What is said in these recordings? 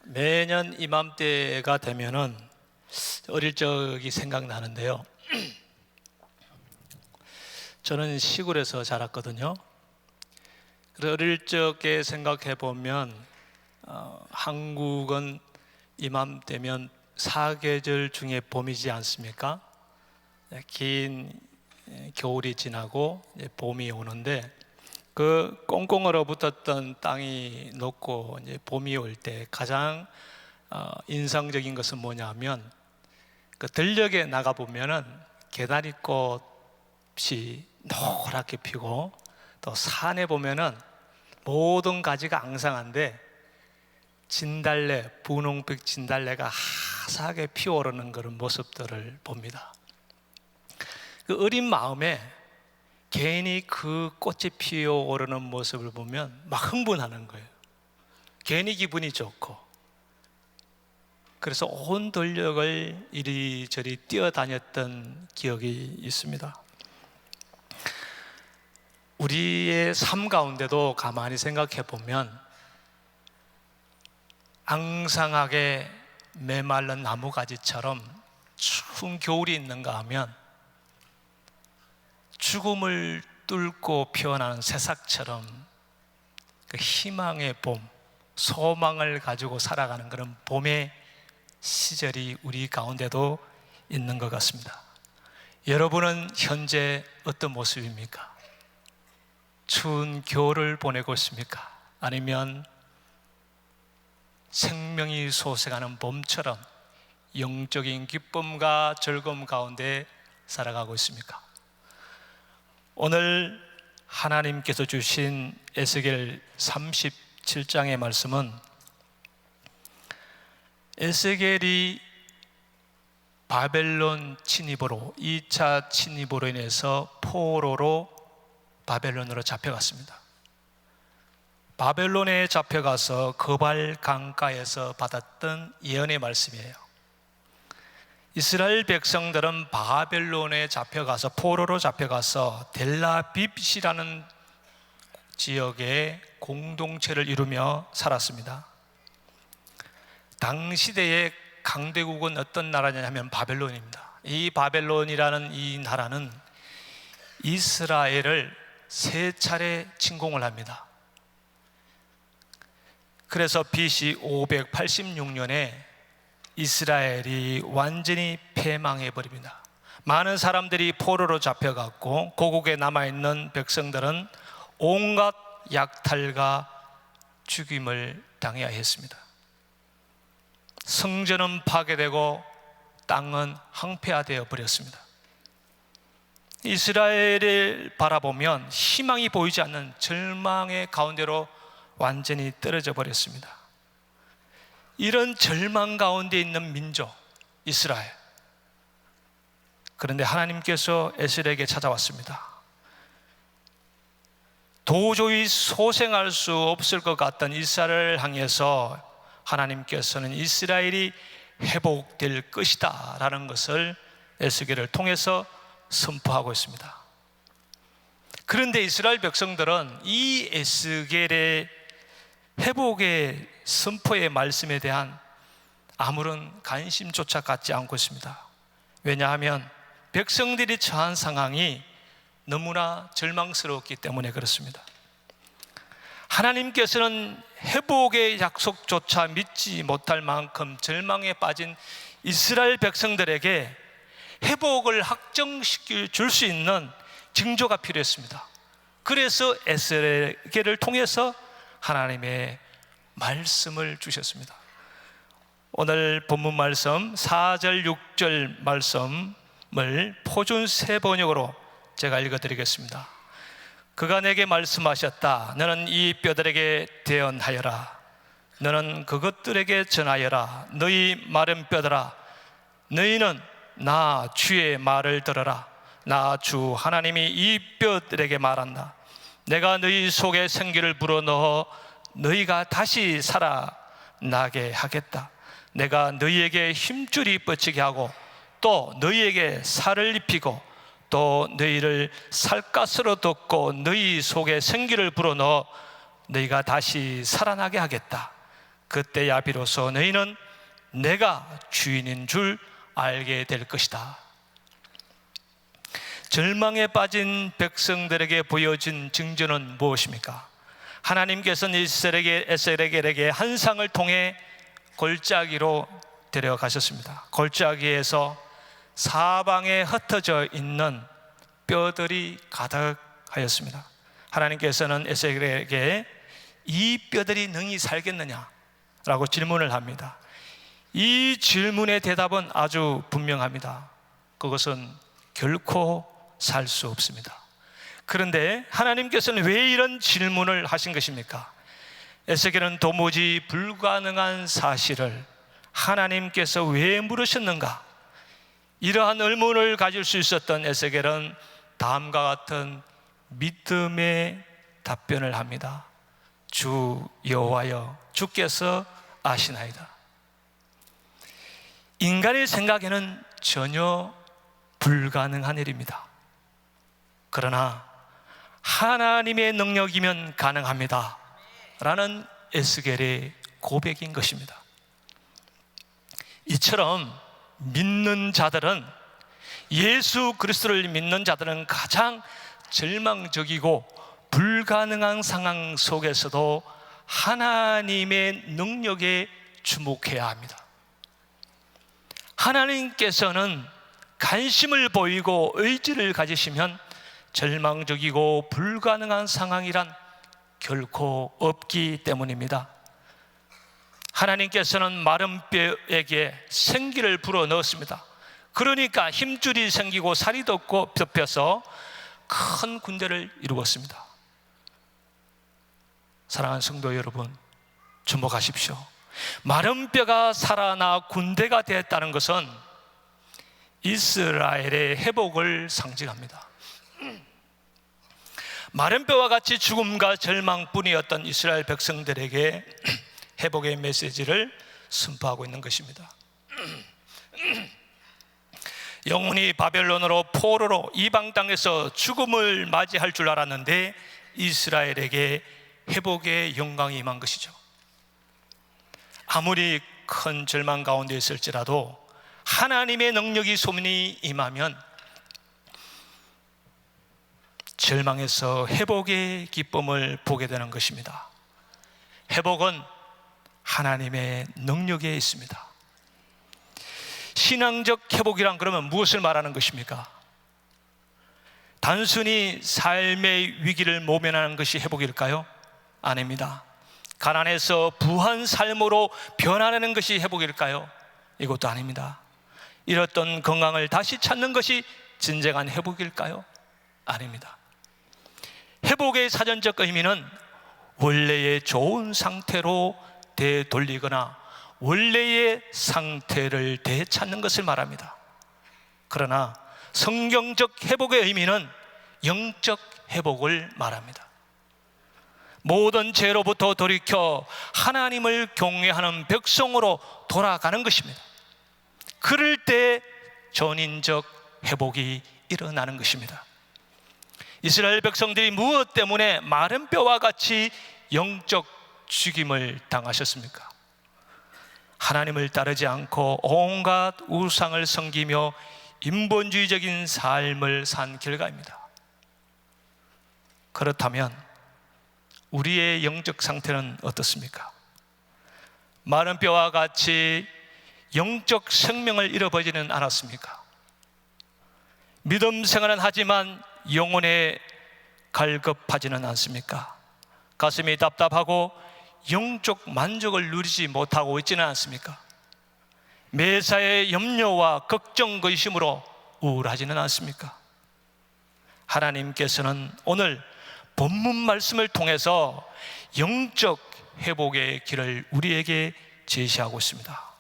매년 이맘때가 되면은 어릴 적이 생각나는데요. 저는 시골에서 자랐거든요. 그래서 어릴 적에 생각해 보면 한국은 이맘때면 사계절 중에 봄이지 않습니까? 긴 겨울이 지나고 이제 봄이 오는데, 그 꽁꽁 얼어붙었던 땅이 녹고 이제 봄이 올 때 가장 인상적인 것은 뭐냐면, 그 들녘에 나가 보면은 개나리꽃이 노랗게 피고, 또 산에 보면은 모든 가지가 앙상한데 진달래, 분홍빛 진달래가 하사하게 피어오르는 그런 모습들을 봅니다. 그 어린 마음에 괜히 그 꽃이 피어오르는 모습을 보면 막 흥분하는 거예요. 괜히 기분이 좋고. 그래서 온 들녘을 이리저리 뛰어다녔던 기억이 있습니다. 우리의 삶 가운데도 가만히 생각해 보면 앙상하게 메말른 나무가지처럼 추운 겨울이 있는가 하면 죽음을 뚫고 피어나는 새싹처럼 그 희망의 봄, 소망을 가지고 살아가는 그런 봄의 시절이 우리 가운데도 있는 것 같습니다. 여러분은 현재 어떤 모습입니까? 추운 겨울을 보내고 있습니까? 아니면 생명이 솟아가는 봄처럼 영적인 기쁨과 즐거움 가운데 살아가고 있습니까? 오늘 하나님께서 주신 에스겔 37장의 말씀은 에스겔이 바벨론 침입으로, 2차 침입으로 인해서 포로로 바벨론으로 잡혀갔습니다. 바벨론에 잡혀가서 거발 강가에서 받았던 예언의 말씀이에요. 이스라엘 백성들은 바벨론에 잡혀가서, 포로로 잡혀가서 델라빕이라는 지역에 공동체를 이루며 살았습니다. 당시대의 강대국은 어떤 나라냐면 바벨론입니다. 이 바벨론이라는 이 나라는 이스라엘을 3차례 침공을 합니다. 그래서 BC 586년에 이스라엘이 완전히 패망해버립니다. 많은 사람들이 포로로 잡혀갔고, 고국에 남아있는 백성들은 온갖 약탈과 죽임을 당해야 했습니다. 성전은 파괴되고 땅은 황폐화되어 버렸습니다. 이스라엘을 바라보면 희망이 보이지 않는 절망의 가운데로 완전히 떨어져 버렸습니다. 이런 절망 가운데 있는 민족 이스라엘, 그런데 하나님께서 에스겔에게 찾아왔습니다. 도저히 소생할 수 없을 것 같던 이스라엘을 향해서 하나님께서는 이스라엘이 회복될 것이다 라는 것을 에스겔을 통해서 선포하고 있습니다. 그런데 이스라엘 백성들은 이 에스겔의 회복의 선포의 말씀에 대한 아무런 관심조차 갖지 않고 있습니다. 왜냐하면 백성들이 처한 상황이 너무나 절망스러웠기 때문에 그렇습니다. 하나님께서는 회복의 약속조차 믿지 못할 만큼 절망에 빠진 이스라엘 백성들에게 회복을 확정시켜 줄 수 있는 징조가 필요했습니다. 그래서 에스겔을 통해서 하나님의 말씀을 주셨습니다. 오늘 본문 말씀 4절 6절 말씀을 표준 세번역으로 제가 읽어드리겠습니다. 그가 내게 말씀하셨다. 너는 이 뼈들에게 대언하여라. 너는 그것들에게 전하여라. 너희 마른 뼈들아, 너희는 나 주의 말을 들어라. 나 주 하나님이 이 뼈들에게 말한다. 내가 너희 속에 생기를 불어넣어 너희가 다시 살아나게 하겠다. 내가 너희에게 힘줄이 뻗치게 하고 또 너희에게 살을 입히고 또 너희를 살갗으로 덮고 너희 속에 생기를 불어넣어 너희가 다시 살아나게 하겠다. 그때야 비로소 너희는 내가 주인인 줄 알게 될 것이다. 절망에 빠진 백성들에게 보여진 증거는 무엇입니까? 하나님께서는 에스겔에게 한 상을 통해 골짜기로 데려가셨습니다. 골짜기에서 사방에 흩어져 있는 뼈들이 가득하였습니다. 하나님께서는 에스겔에게 이 뼈들이 능히 살겠느냐? 라고 질문을 합니다. 이 질문의 대답은 아주 분명합니다. 그것은 결코 살 수 없습니다. 그런데 하나님께서는 왜 이런 질문을 하신 것입니까? 에스겔은 도무지 불가능한 사실을 하나님께서 왜 물으셨는가? 이러한 의문을 가질 수 있었던 에스겔은 다음과 같은 믿음의 답변을 합니다. 주 여호와여, 주께서 아시나이다. 인간의 생각에는 전혀 불가능한 일입니다. 그러나 하나님의 능력이면 가능합니다 라는 에스겔의 고백인 것입니다. 이처럼 믿는 자들은, 예수 그리스도를 믿는 자들은 가장 절망적이고 불가능한 상황 속에서도 하나님의 능력에 주목해야 합니다. 하나님께서는 관심을 보이고 의지를 가지시면 절망적이고 불가능한 상황이란 결코 없기 때문입니다. 하나님께서는 마른 뼈에게 생기를 불어 넣었습니다. 그러니까 힘줄이 생기고 살이 덮여서 큰 군대를 이루었습니다. 사랑하는 성도 여러분, 주목하십시오. 마른 뼈가 살아나 군대가 되었다는 것은 이스라엘의 회복을 상징합니다. 마른 뼈와 같이 죽음과 절망뿐이었던 이스라엘 백성들에게 회복의 메시지를 선포하고 있는 것입니다. 영혼이 바벨론으로 포로로 이방 땅에서 죽음을 맞이할 줄 알았는데 이스라엘에게 회복의 영광이 임한 것이죠. 아무리 큰 절망 가운데 있을지라도 하나님의 능력이 소문이 임하면 절망에서 회복의 기쁨을 보게 되는 것입니다. 회복은 하나님의 능력에 있습니다. 신앙적 회복이란 그러면 무엇을 말하는 것입니까? 단순히 삶의 위기를 모면하는 것이 회복일까요? 아닙니다. 가난해서 부한 삶으로 변화하는 것이 회복일까요? 이것도 아닙니다. 잃었던 건강을 다시 찾는 것이 진정한 회복일까요? 아닙니다. 회복의 사전적 의미는 원래의 좋은 상태로 되돌리거나 원래의 상태를 되찾는 것을 말합니다. 그러나 성경적 회복의 의미는 영적 회복을 말합니다. 모든 죄로부터 돌이켜 하나님을 경외하는 백성으로 돌아가는 것입니다. 그럴 때 전인적 회복이 일어나는 것입니다. 이스라엘 백성들이 무엇 때문에 마른 뼈와 같이 영적 죽임을 당하셨습니까? 하나님을 따르지 않고 온갖 우상을 섬기며 인본주의적인 삶을 산 결과입니다. 그렇다면 우리의 영적 상태는 어떻습니까? 마른 뼈와 같이 영적 생명을 잃어버리지는 않았습니까? 믿음 생활은 하지만 영혼에 갈급하지는 않습니까? 가슴이 답답하고 영적 만족을 누리지 못하고 있지는 않습니까? 매사에 염려와 걱정, 근심으로 우울하지는 않습니까? 하나님께서는 오늘 본문 말씀을 통해서 영적 회복의 길을 우리에게 제시하고 있습니다.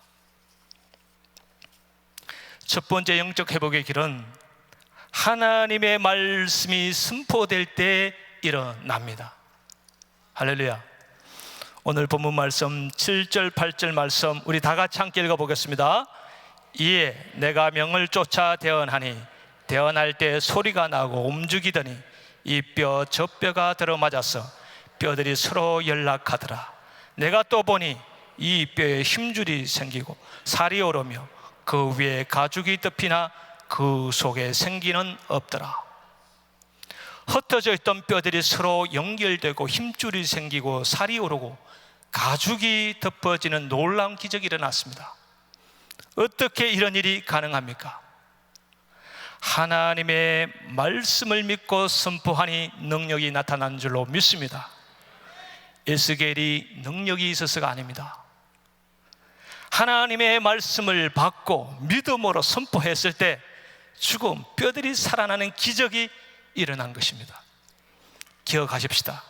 첫 번째 영적 회복의 길은 하나님의 말씀이 선포될 때 일어납니다. 할렐루야. 오늘 본문 말씀 7절 8절 말씀 우리 다 같이 함께 읽어보겠습니다. 이에 내가 명을 쫓아 대언하니 대언할 때 소리가 나고 움직이더니 이 뼈 저 뼈가 들어맞아서 뼈들이 서로 연락하더라. 내가 또 보니 이 뼈에 힘줄이 생기고 살이 오르며 그 위에 가죽이 덮이나 그 속에 생기는 없더라. 흩어져 있던 뼈들이 서로 연결되고 힘줄이 생기고 살이 오르고 가죽이 덮어지는 놀라운 기적이 일어났습니다. 어떻게 이런 일이 가능합니까? 하나님의 말씀을 믿고 선포하니 능력이 나타난 줄로 믿습니다. 에스겔이 능력이 있어서가 아닙니다. 하나님의 말씀을 받고 믿음으로 선포했을 때 죽은 뼈들이 살아나는 기적이 일어난 것입니다. 기억하십시다.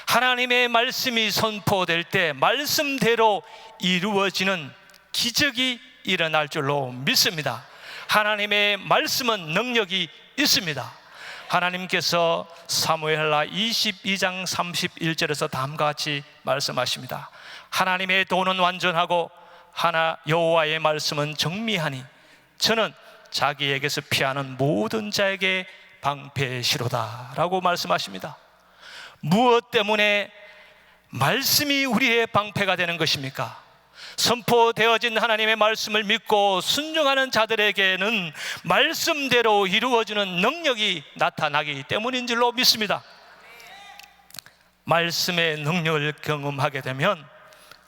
하나님의 말씀이 선포될 때 말씀대로 이루어지는 기적이 일어날 줄로 믿습니다. 하나님의 말씀은 능력이 있습니다. 하나님께서 사무엘하 22장 31절에서 다음과 같이 말씀하십니다. 하나님의 도는 완전하고 여호와의 말씀은 정미하니 저는 자기에게서 피하는 모든 자에게 방패시로다 라고 말씀하십니다. 무엇 때문에 말씀이 우리의 방패가 되는 것입니까? 선포되어진 하나님의 말씀을 믿고 순종하는 자들에게는 말씀대로 이루어지는 능력이 나타나기 때문인 줄로 믿습니다. 말씀의 능력을 경험하게 되면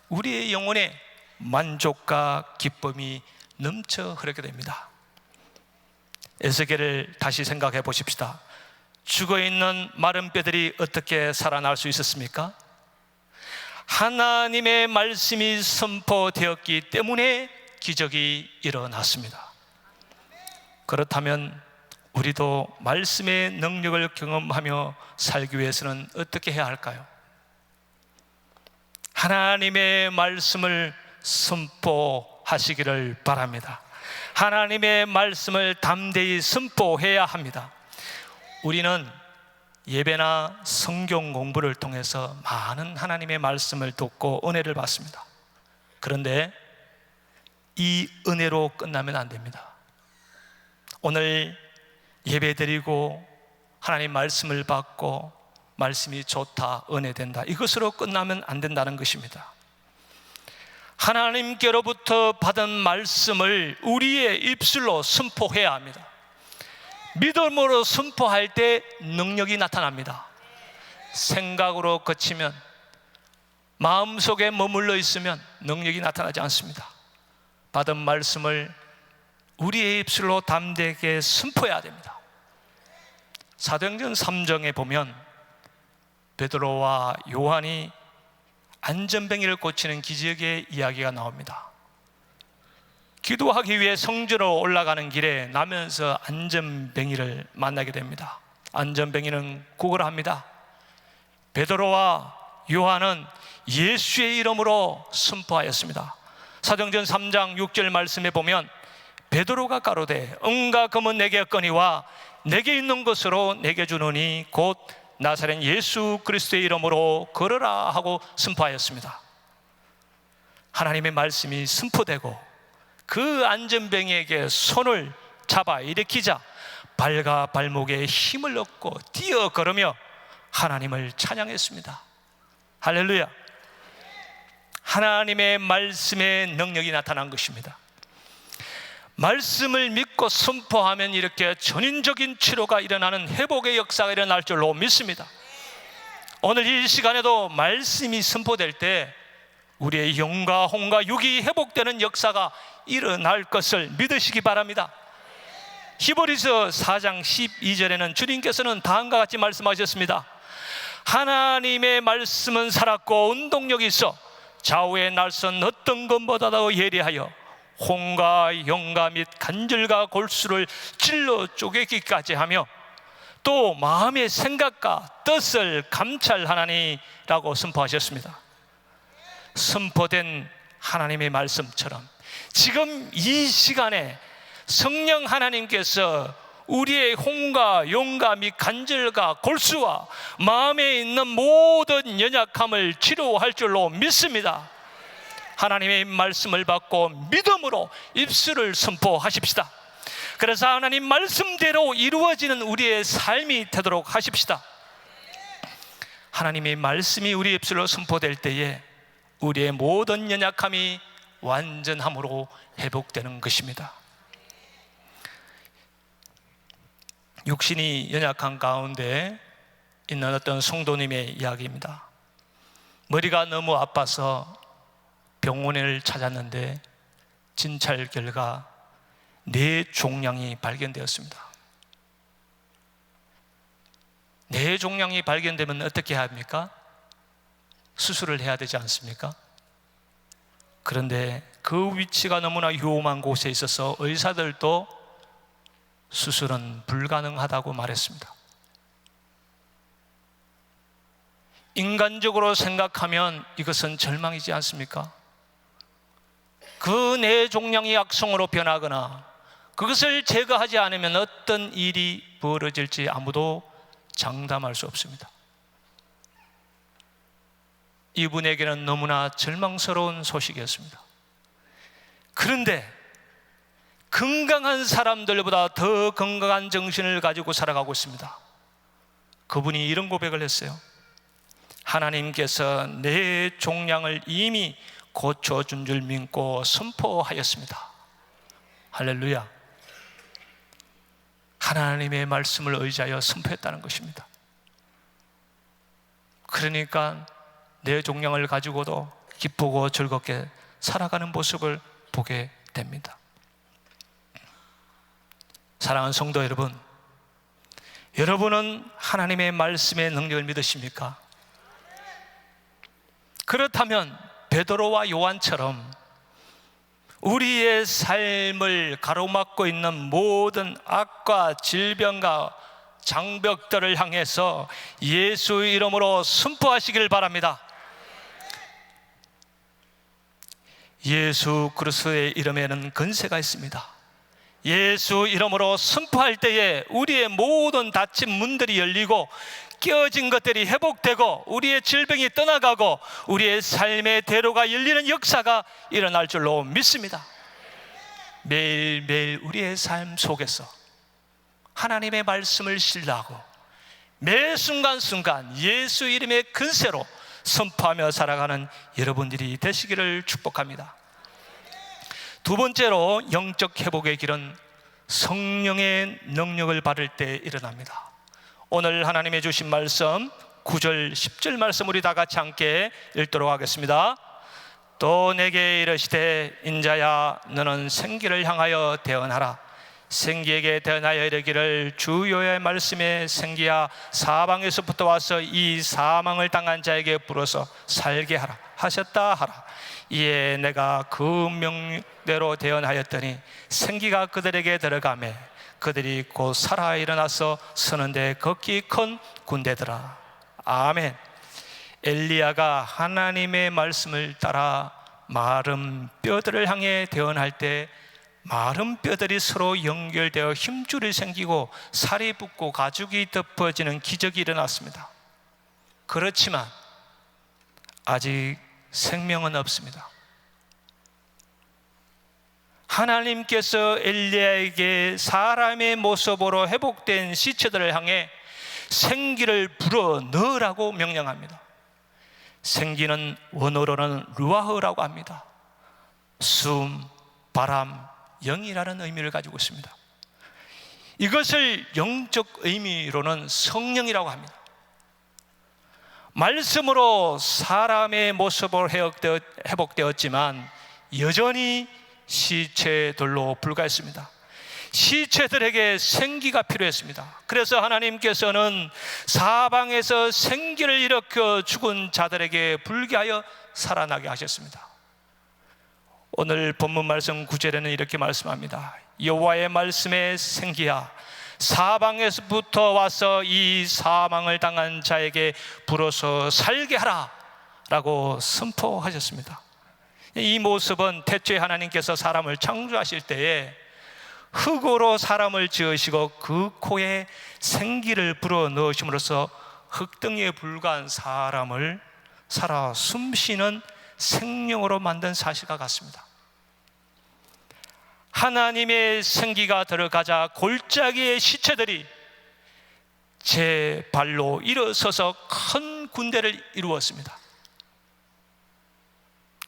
우리의 영혼에 만족과 기쁨이 넘쳐 흐르게 됩니다. 에스겔을 다시 생각해 보십시다. 죽어있는 마른 뼈들이 어떻게 살아날 수 있었습니까? 하나님의 말씀이 선포되었기 때문에 기적이 일어났습니다. 그렇다면 우리도 말씀의 능력을 경험하며 살기 위해서는 어떻게 해야 할까요? 하나님의 말씀을 선포하시기를 바랍니다. 하나님의 말씀을 담대히 선포해야 합니다. 우리는 예배나 성경 공부를 통해서 많은 하나님의 말씀을 듣고 은혜를 받습니다. 그런데 이 은혜로 끝나면 안 됩니다. 오늘 예배 드리고 하나님 말씀을 받고 말씀이 좋다, 은혜된다, 이것으로 끝나면 안 된다는 것입니다. 하나님께로부터 받은 말씀을 우리의 입술로 선포해야 합니다. 믿음으로 선포할 때 능력이 나타납니다. 생각으로 그치면, 마음속에 머물러 있으면 능력이 나타나지 않습니다. 받은 말씀을 우리의 입술로 담대하게 선포해야 됩니다. 사도행전 3장에 보면 베드로와 요한이 안전뱅이를 고치는 기적의 이야기가 나옵니다. 기도하기 위해 성전으로 올라가는 길에 나면서 안전뱅이를 만나게 됩니다. 안전뱅이는 구걸을 합니다. 베드로와 요한은 예수의 이름으로 선포하였습니다. 사도행전 3장 6절 말씀에 보면 베드로가 가로되 은과 금은 내게 없거니와 내게 있는 것으로 내게 주노니 곧 나사렛 예수 그리스도의 이름으로 걸어라 하고 선포하였습니다. 하나님의 말씀이 선포되고 그 안전뱅이에게 손을 잡아 일으키자 발과 발목에 힘을 얻고 뛰어 걸으며 하나님을 찬양했습니다. 할렐루야. 하나님의 말씀의 능력이 나타난 것입니다. 말씀을 믿고 선포하면 이렇게 전인적인 치료가 일어나는 회복의 역사가 일어날 줄로 믿습니다. 오늘 이 시간에도 말씀이 선포될 때 우리의 영과 혼과 육이 회복되는 역사가 일어날 것을 믿으시기 바랍니다. 히브리서 4장 12절에는 주님께서는 다음과 같이 말씀하셨습니다. 하나님의 말씀은 살았고 운동력이 있어 좌우의 날선 어떤 것보다도 예리하여 혼과 영과 및 간절과 골수를 찔러 쪼개기까지 하며 또 마음의 생각과 뜻을 감찰하나니라고 선포하셨습니다. 선포된 하나님의 말씀처럼 지금 이 시간에 성령 하나님께서 우리의 혼과 영과 및 간절과 골수와 마음에 있는 모든 연약함을 치료할 줄로 믿습니다. 하나님의 말씀을 받고 믿음으로 입술을 선포하십시다. 그래서 하나님 말씀대로 이루어지는 우리의 삶이 되도록 하십시다. 하나님의 말씀이 우리 입술로 선포될 때에 우리의 모든 연약함이 완전함으로 회복되는 것입니다. 육신이 연약한 가운데 있는 어떤 성도님의 이야기입니다. 머리가 너무 아파서 병원을 찾았는데 진찰 결과 뇌종양이 발견되었습니다. 뇌종양이 발견되면 어떻게 해야 합니까? 수술을 해야 되지 않습니까? 그런데 그 위치가 너무나 위험한 곳에 있어서 의사들도 수술은 불가능하다고 말했습니다. 인간적으로 생각하면 이것은 절망이지 않습니까? 그 뇌종양이 악성으로 변하거나 그것을 제거하지 않으면 어떤 일이 벌어질지 아무도 장담할 수 없습니다. 이분에게는 너무나 절망스러운 소식이었습니다. 그런데 건강한 사람들보다 더 건강한 정신을 가지고 살아가고 있습니다. 그분이 이런 고백을 했어요. 하나님께서 내 종양을 이미 고쳐준 줄 믿고 선포하였습니다. 할렐루야. 하나님의 말씀을 의지하여 선포했다는 것입니다. 그러니까 내 종양을 가지고도 기쁘고 즐겁게 살아가는 모습을 보게 됩니다. 사랑하는 성도 여러분, 여러분은 하나님의 말씀의 능력을 믿으십니까? 그렇다면 베드로와 요한처럼 우리의 삶을 가로막고 있는 모든 악과 질병과 장벽들을 향해서 예수 이름으로 선포하시길 바랍니다. 예수 그리스도의 이름에는 권세가 있습니다. 예수 이름으로 선포할 때에 우리의 모든 닫힌 문들이 열리고 깨어진 것들이 회복되고 우리의 질병이 떠나가고 우리의 삶의 대로가 열리는 역사가 일어날 줄로 믿습니다. 매일매일 우리의 삶 속에서 하나님의 말씀을 신뢰하고 매 순간순간 예수 이름의 권세로 선포하며 살아가는 여러분들이 되시기를 축복합니다. 두 번째로 영적 회복의 길은 성령의 능력을 받을 때 일어납니다. 오늘 하나님의 주신 말씀 9절 10절 말씀 우리 다 같이 함께 읽도록 하겠습니다. 또 내게 이르시되 인자야 너는 생기를 향하여 대언하라. 생기에게 대언하여 이르기를 주여의 말씀에 생기야 사방에서부터 와서 이 사망을 당한 자에게 불어서 살게 하라 하셨다 하라. 이에 내가 그 명대로 대언하였더니 생기가 그들에게 들어가매 그들이 곧 살아 일어나서 서는데 걷기 큰 군대더라. 아멘. 엘리야가 하나님의 말씀을 따라 마른 뼈들을 향해 대언할 때 마른 뼈들이 서로 연결되어 힘줄이 생기고 살이 붙고 가죽이 덮어지는 기적이 일어났습니다. 그렇지만 아직 생명은 없습니다. 하나님께서 엘리야에게 사람의 모습으로 회복된 시체들을 향해 생기를 불어 넣으라고 명령합니다. 생기는 원어로는 루아흐라고 합니다. 숨, 바람, 영이라는 의미를 가지고 있습니다. 이것을 영적 의미로는 성령이라고 합니다. 말씀으로 사람의 모습으로 회복되었지만 여전히 시체들로 불과했습니다. 시체들에게 생기가 필요했습니다. 그래서 하나님께서는 사방에서 생기를 일으켜 죽은 자들에게 불게 살아나게 하셨습니다. 오늘 본문 말씀 9절에는 이렇게 말씀합니다. 여호와의 말씀에 생기야 사방에서부터 와서 이 사망을 당한 자에게 불어서 살게 하라 라고 선포하셨습니다. 이 모습은 태초에 하나님께서 사람을 창조하실 때에 흙으로 사람을 지으시고 그 코에 생기를 불어 넣으심으로써 흙덩이에 불과한 사람을 살아 숨쉬는 생명으로 만든 사실과 같습니다. 하나님의 생기가 들어가자 골짜기의 시체들이 제 발로 일어서서 큰 군대를 이루었습니다.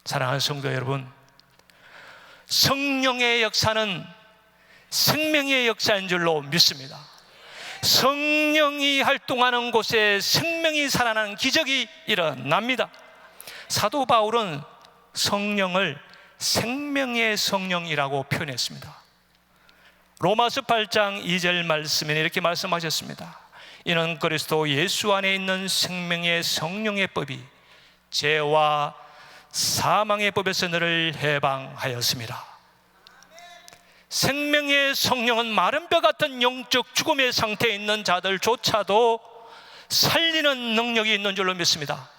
사랑하는 성도 여러분, 성령의 역사는 생명의 역사인 줄로 믿습니다. 성령이 활동하는 곳에 생명이 살아나는 기적이 일어납니다. 사도 바울은 성령을 생명의 성령이라고 표현했습니다. 로마서 8장 2절 말씀에 이렇게 말씀하셨습니다. 이는 그리스도 예수 안에 있는 생명의 성령의 법이 죄와 사망의 법에서 너를 해방하였습니다. 생명의 성령은 마른 뼈 같은 영적 죽음의 상태에 있는 자들조차도 살리는 능력이 있는 줄로 믿습니다.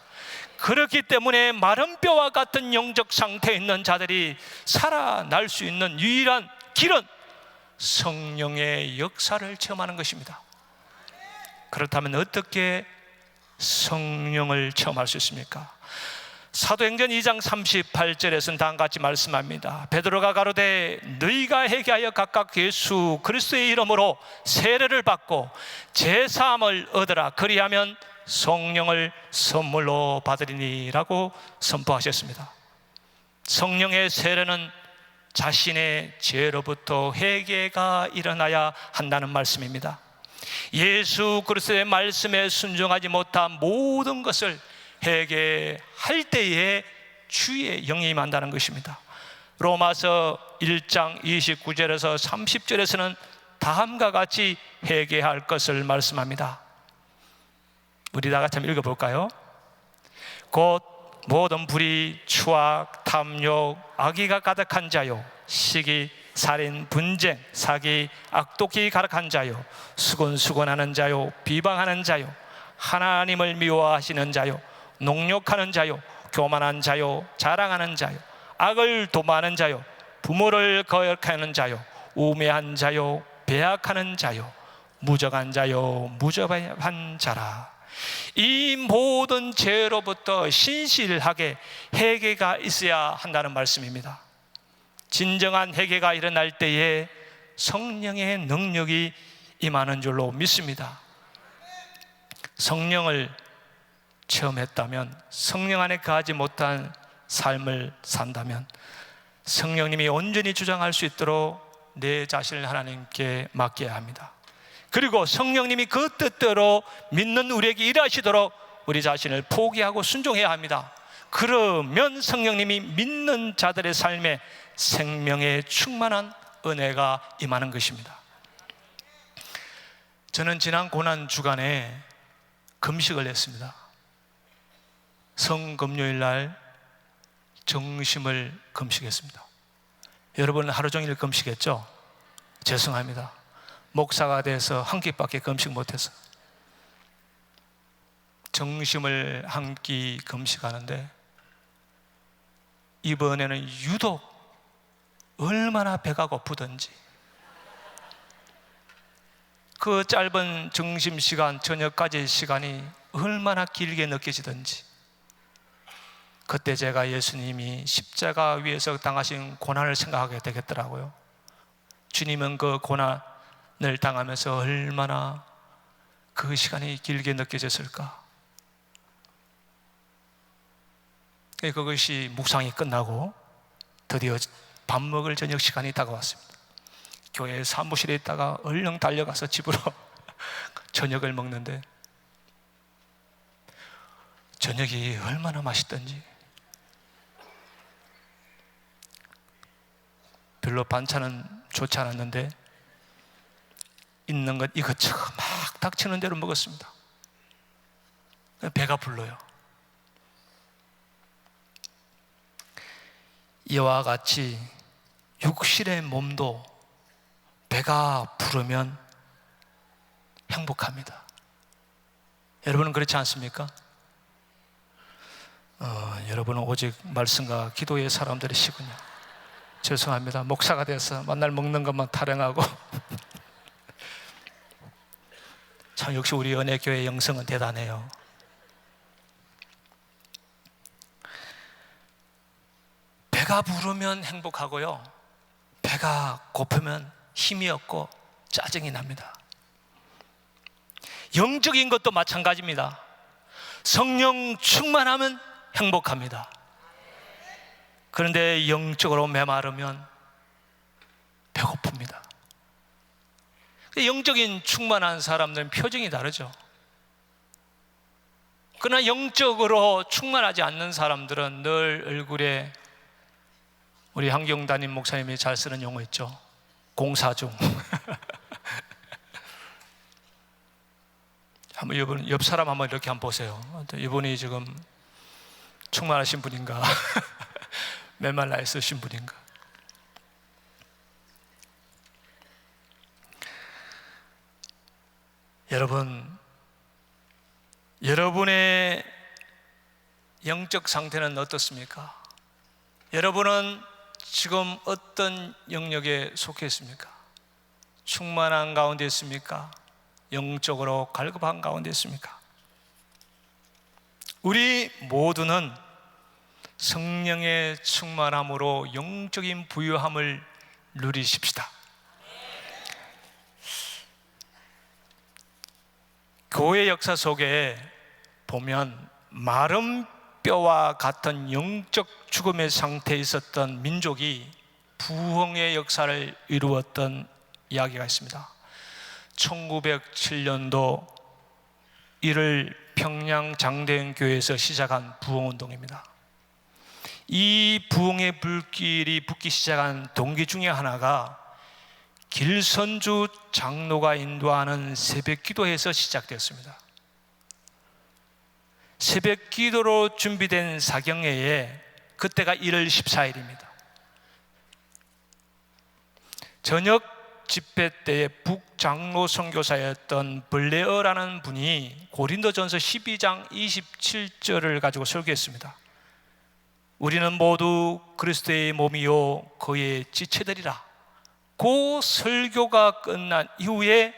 그렇기 때문에 마른 뼈와 같은 영적 상태에 있는 자들이 살아날 수 있는 유일한 길은 성령의 역사를 체험하는 것입니다. 그렇다면 어떻게 성령을 체험할 수 있습니까? 사도행전 2장 38절에서는 다음과 같이 말씀합니다. 베드로가 가로되 너희가 회개하여 각각 예수 그리스도의 이름으로 세례를 받고 제사함을 얻으라. 그리하면 성령을 선물로 받으리니 라고 선포하셨습니다. 성령의 세례는 자신의 죄로부터 회개가 일어나야 한다는 말씀입니다. 예수 그리스도의 말씀에 순종하지 못한 모든 것을 회개할 때에 주의 영이 임한다는 것입니다. 로마서 1장 29절에서 30절에서는 다음과 같이 회개할 것을 말씀합니다. 우리 다 같이 한번 읽어볼까요? 곧 모든 불의, 추악, 탐욕, 악의가 가득한 자요, 시기, 살인, 분쟁, 사기, 악독이 가득한 자요, 수곤수곤하는 자요, 비방하는 자요, 하나님을 미워하시는 자요, 농욕하는 자요, 교만한 자요, 자랑하는 자요, 악을 도모하는 자요, 부모를 거역하는 자요, 우매한 자요, 배약하는 자요, 무정한 자요, 무죄한 자라. 이 모든 죄로부터 신실하게 회개가 있어야 한다는 말씀입니다. 진정한 회개가 일어날 때에 성령의 능력이 임하는 줄로 믿습니다. 성령을 체험했다면, 성령 안에 거하지 못한 삶을 산다면 성령님이 온전히 주장할 수 있도록 내 자신을 하나님께 맡겨야 합니다. 그리고 성령님이 그 뜻대로 믿는 우리에게 일하시도록 우리 자신을 포기하고 순종해야 합니다. 그러면 성령님이 믿는 자들의 삶에 생명의 충만한 은혜가 임하는 것입니다. 저는 지난 고난 주간에 금식을 했습니다. 성금요일 날 정심을 금식했습니다. 여러분은 하루 종일 금식했죠? 죄송합니다. 목사가 돼서 한 끼밖에 금식 못해서 정심을 한 끼 금식하는데 이번에는 유독 얼마나 배가 고프든지 그 짧은 정심 시간, 저녁까지 시간이 얼마나 길게 느껴지든지 그때 제가 예수님이 십자가 위에서 당하신 고난을 생각하게 되겠더라고요. 주님은 그 고난을 당하면서 얼마나 그 시간이 길게 느껴졌을까. 그것이 묵상이 끝나고 드디어 밥 먹을 저녁 시간이 다가왔습니다. 교회 사무실에 있다가 얼른 달려가서 집으로 저녁을 먹는데 저녁이 얼마나 맛있던지, 별로 반찬은 좋지 않았는데 있는 것 이것저것 막 닥치는 대로 먹었습니다. 배가 불러요. 이와 같이 육신의 몸도 배가 부르면 행복합니다. 여러분은 그렇지 않습니까? 여러분은 오직 말씀과 기도의 사람들이시군요. 죄송합니다. 목사가 돼서 맨날 먹는 것만 타령하고 참 역시 우리 은혜교회 영성은 대단해요. 배가 부르면 행복하고요, 배가 고프면 힘이 없고 짜증이 납니다. 영적인 것도 마찬가지입니다. 성령 충만하면 행복합니다. 그런데 영적으로 메마르면 배고픕니다. 영적인 충만한 사람들은 표정이 다르죠. 그러나 영적으로 충만하지 않는 사람들은 늘 얼굴에, 우리 한경 담임 목사님이 잘 쓰는 용어 있죠. 공사 중. 한번 이분 옆 사람 한번 이렇게 한번 보세요. 이분이 지금 충만하신 분인가? 메말라 있으신 분인가? 여러분, 여러분의 영적 상태는 어떻습니까? 여러분은 지금 어떤 영역에 속해 있습니까? 충만한 가운데 있습니까? 영적으로 갈급한 가운데 있습니까? 우리 모두는 성령의 충만함으로 영적인 부유함을 누리십시다. 교회 역사 속에 보면 마른 뼈와 같은 영적 죽음의 상태에 있었던 민족이 부흥의 역사를 이루었던 이야기가 있습니다. 1907년도 1월 평양 장대현 교회에서 시작한 부흥운동입니다. 이 부흥의 불길이 붙기 시작한 동기 중에 하나가 길선주 장로가 인도하는 새벽기도에서 시작되었습니다. 새벽기도로 준비된 사경회에 그때가 1월 14일입니다. 저녁 집회 때에 북장로 선교사였던 블레어라는 분이 고린도전서 12장 27절을 가지고 설교했습니다. 우리는 모두 그리스도의 몸이요 그의 지체들이라. 그 설교가 끝난 이후에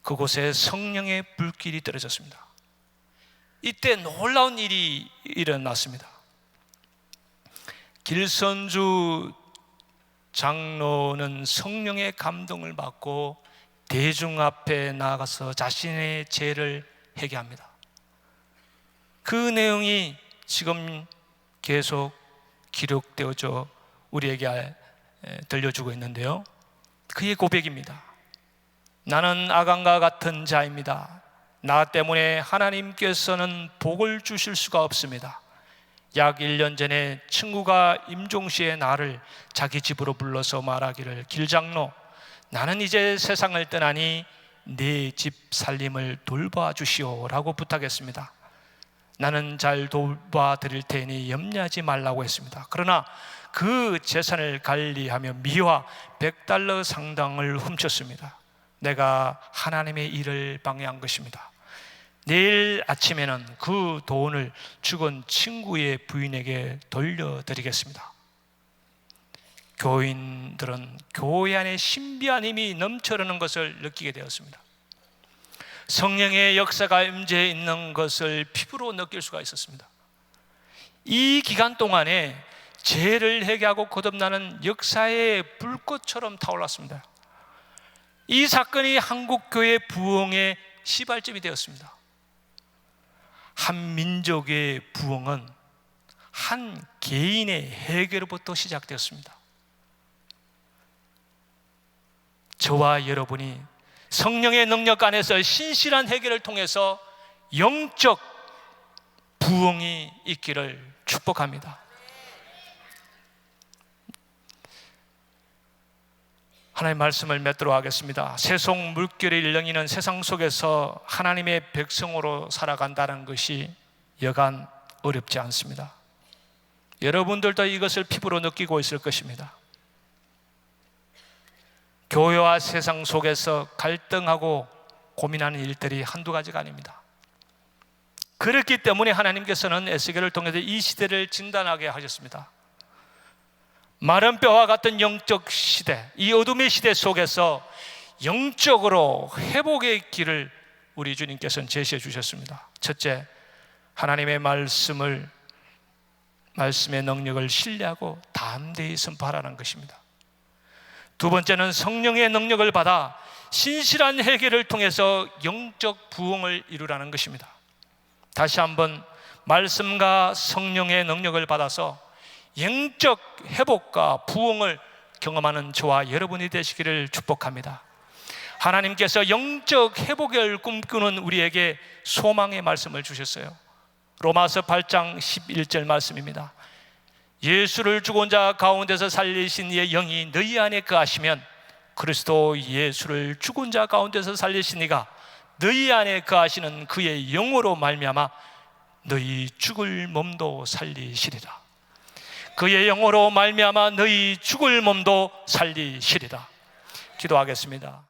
그곳에 성령의 불길이 떨어졌습니다. 이때 놀라운 일이 일어났습니다. 길선주 장로는 성령의 감동을 받고 대중 앞에 나가서 자신의 죄를 회개합니다. 그 내용이 지금 계속 기록되어져 우리에게 들려주고 있는데요. 그의 고백입니다. 나는 아간과 같은 자입니다. 나 때문에 하나님께서는 복을 주실 수가 없습니다. 약 1년 전에 친구가 임종시에 나를 자기 집으로 불러서 말하기를, 길장로, 나는 이제 세상을 떠나니 네 집 살림을 돌봐 주시오 라고 부탁했습니다. 나는 잘 돌봐드릴 테니 염려하지 말라고 했습니다. 그러나 그 재산을 관리하며 미화 100달러 상당을 훔쳤습니다. 내가 하나님의 일을 방해한 것입니다. 내일 아침에는 그 돈을 죽은 친구의 부인에게 돌려드리겠습니다. 교인들은 교회 안에 신비한 힘이 넘쳐흐르는 것을 느끼게 되었습니다. 성령의 역사가 임재해 있는 것을 피부로 느낄 수가 있었습니다. 이 기간 동안에 죄를 회개하고 거듭나는 역사의 불꽃처럼 타올랐습니다. 이 사건이 한국교회 부흥의 시발점이 되었습니다. 한 민족의 부흥은 한 개인의 회개로부터 시작되었습니다. 저와 여러분이 성령의 능력 안에서 신실한 회개를 통해서 영적 부흥이 있기를 축복합니다. 하나님의 말씀을 맺도록 하겠습니다. 세속 물결이 일렁이는 세상 속에서 하나님의 백성으로 살아간다는 것이 여간 어렵지 않습니다. 여러분들도 이것을 피부로 느끼고 있을 것입니다. 교회와 세상 속에서 갈등하고 고민하는 일들이 한두 가지가 아닙니다. 그렇기 때문에 하나님께서는 에스겔을 통해서 이 시대를 진단하게 하셨습니다. 마른 뼈와 같은 영적 시대, 이 어둠의 시대 속에서 영적으로 회복의 길을 우리 주님께서는 제시해 주셨습니다. 첫째, 하나님의 말씀의 능력을 신뢰하고 담대히 선포하라는 것입니다. 두 번째는 성령의 능력을 받아 신실한 회개를 통해서 영적 부흥을 이루라는 것입니다. 다시 한번 말씀과 성령의 능력을 받아서 영적 회복과 부흥을 경험하는 저와 여러분이 되시기를 축복합니다. 하나님께서 영적 회복을 꿈꾸는 우리에게 소망의 말씀을 주셨어요. 로마서 8장 11절 말씀입니다. 예수를 죽은 자 가운데서 살리신 이의 영이 너희 안에 거하시면 그리스도 예수를 죽은 자 가운데서 살리신 이가 너희 안에 거하시는 그의 영으로 말미암아 너희 죽을 몸도 살리시리라. 그의 영으로 말미암아 너희 죽을 몸도 살리시리라. 기도하겠습니다.